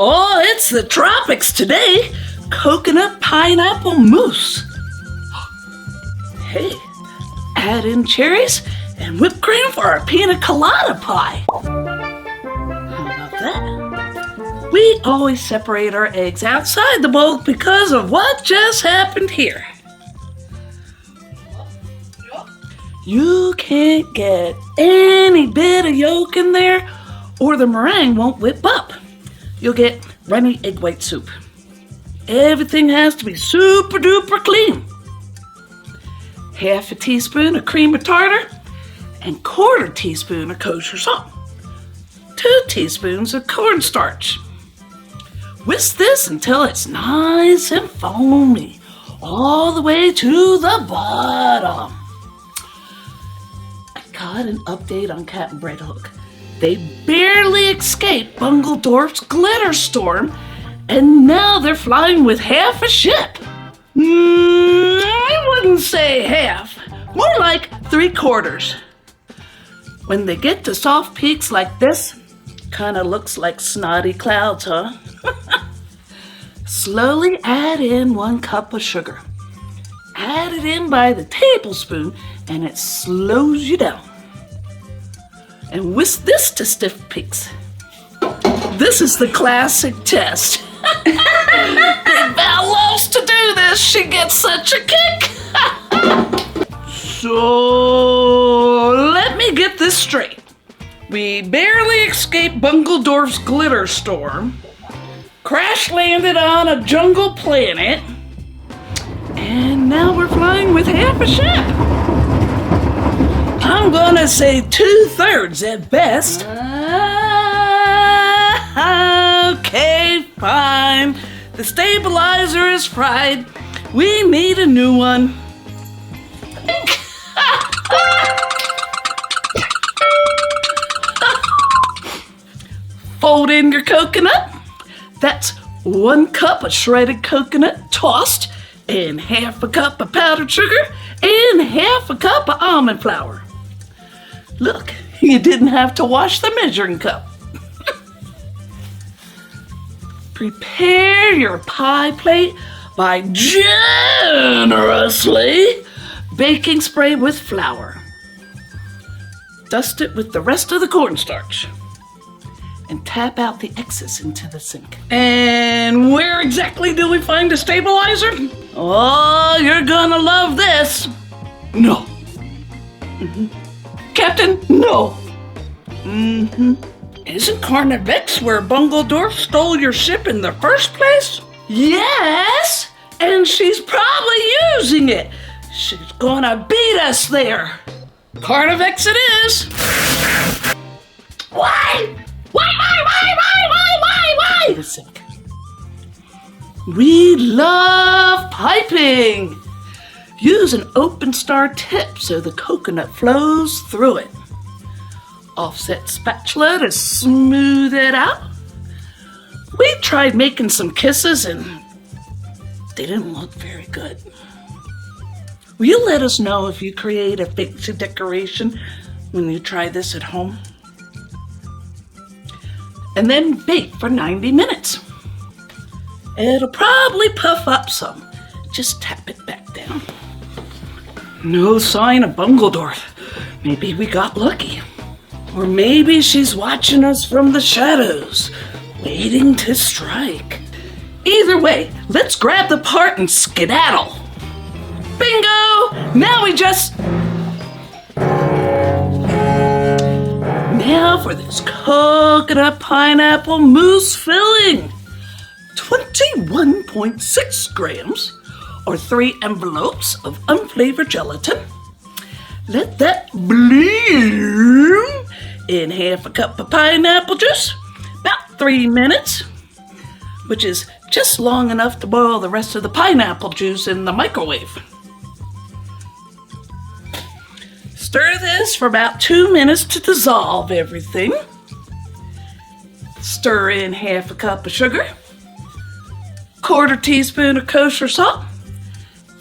Oh, it's the tropics today. Coconut pineapple mousse. Hey, add in cherries and whipped cream for our pina colada pie. How about that? We always separate our eggs outside the bowl because of what just happened here. You can't get any bit of yolk in there or the meringue won't whip up. You'll get runny egg white soup. Everything has to be super duper clean. Half a teaspoon of cream of tartar and quarter teaspoon of kosher salt. 2 teaspoons of cornstarch. Whisk this until it's nice and foamy, all the way to the bottom. I got an update on Captain Bread Hook. They barely escaped Bungledorf's glitter storm, and now they're flying with half a ship. I wouldn't say half, more like 3/4. When they get to soft peaks like this, kind of looks like snotty clouds, huh? Slowly add in 1 cup of sugar. Add it in by the tablespoon, and it slows you down. And whisk this to stiff peaks. This is the classic test. Big Val loves to do this. She gets such a kick. So let me get this straight. We barely escaped Bungledorf's glitter storm, crash landed on a jungle planet, and now we're flying with half a ship. I'm gonna say 2/3 at best. Okay, fine. The stabilizer is fried. We need a new one. Fold in your coconut. That's 1 cup of shredded coconut tossed, and half a cup of powdered sugar, and half a cup of almond flour. Look, you didn't have to wash the measuring cup. Prepare your pie plate by generously baking spray with flour. Dust it with the rest of the cornstarch and tap out the excess into the sink. And where exactly do we find a stabilizer? Oh, you're gonna love this. No. Captain, no. Isn't Carnivex where Bungledorf stole your ship in the first place? Yes, and she's probably using it. She's gonna beat us there. Carnivex it is. Why? Why? The sink. We love piping. Use an open star tip so the coconut flows through it. Offset spatula to smooth it out. We tried making some kisses and they didn't look very good. Will you let us know if you create a fancy decoration when you try this at home? And then bake for 90 minutes. It'll probably puff up some. Just tap it back down. No sign of Bungledorf. Maybe we got lucky. Or maybe she's watching us from the shadows, waiting to strike. Either way, let's grab the part and skedaddle. Bingo! Now Now for this coconut pineapple mousse filling. 21.6 grams or 3 envelopes of unflavored gelatin. Let that bloom in half a cup of pineapple juice, about 3 minutes, which is just long enough to boil the rest of the pineapple juice in the microwave. Stir this for about 2 minutes to dissolve everything. Stir in half a cup of sugar, quarter teaspoon of kosher salt,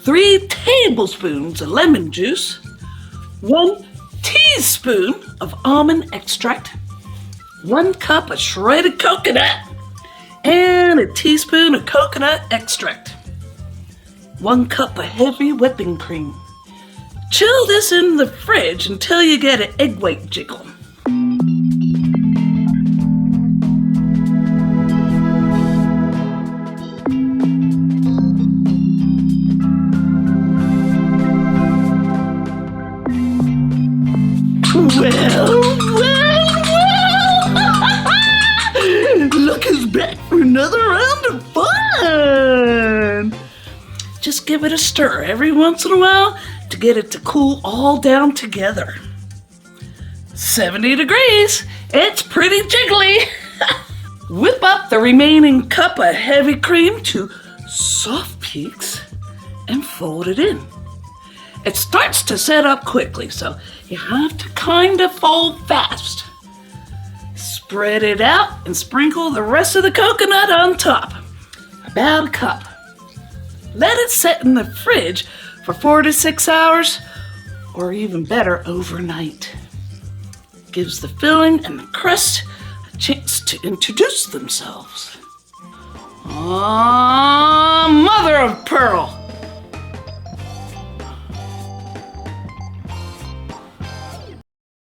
3 tablespoons of lemon juice, 1 teaspoon of almond extract, 1 cup of shredded coconut, and and a teaspoon of coconut extract. 1 cup of heavy whipping cream. Chill this in the fridge until you get an egg white jiggle. Well. Look who's back for another round of fun. Just give it a stir every once in a while to get it to cool all down together. 70 degrees, it's pretty jiggly. Whip up the remaining cup of heavy cream to soft peaks and fold it in. It starts to set up quickly, so you have to kind of fold fast. Spread it out and sprinkle the rest of the coconut on top. About a cup. Let it sit in the fridge for 4 to 6 hours, or even better, overnight. Gives the filling and the crust a chance to introduce themselves. Mother of